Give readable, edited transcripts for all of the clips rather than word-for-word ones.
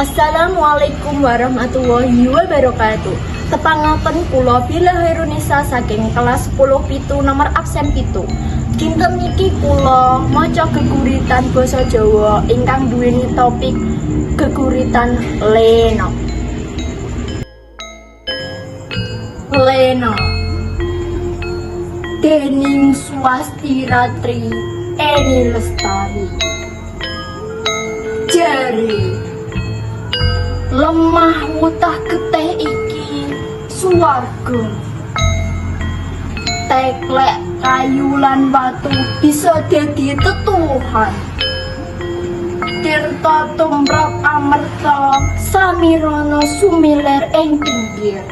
Assalamualaikum warahmatullahi wabarakatuh. Tepangaken kula Bila Hairunisa saking kelas 10 pitu nomor absen pitu. Dinten niki kula maca geguritan basa Jawa ingkang duweni topik geguritan Lena. Lena dening Swasti Ratri Eni Lestari. Jari lemah mutah geteh iki suwarga. Teklek kayu lan watu bisa dadi tetuhan. Tirta tumrap amerta samirana sumiler ing pinggir.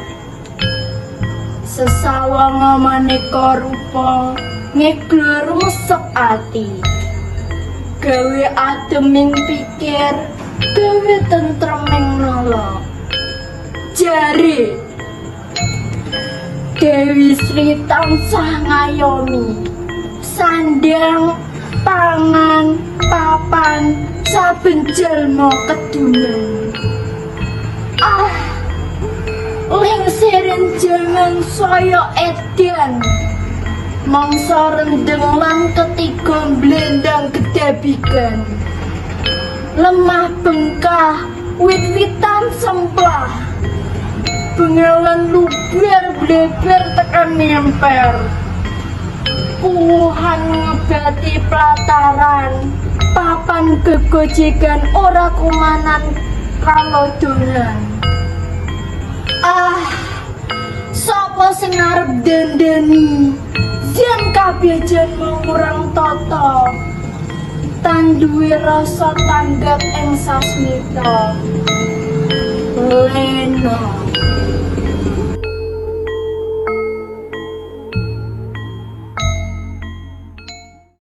Sesawang maneka rupa ngeglur mesek ati. Gawe ademing pikir, gawe tentreming nala. Jari Dewi Sri tansah ngayomi, sandang, pangan, papan, saben jalma kedumen. Lingsirin jangan saya edan, mangsa rendeng lan ketiga blendang kedabikan. Lemah bengkah, wit-witan semplah, bengalan luber bleber tekan nyemper. Puhan ngebati pelataran, papan gegojegan ora kumanan kalau dolan. Sapa sing arep dandani, yen kabeh jan mengurang tata, tanduwe rasa tanggap ing sasmita. Lena.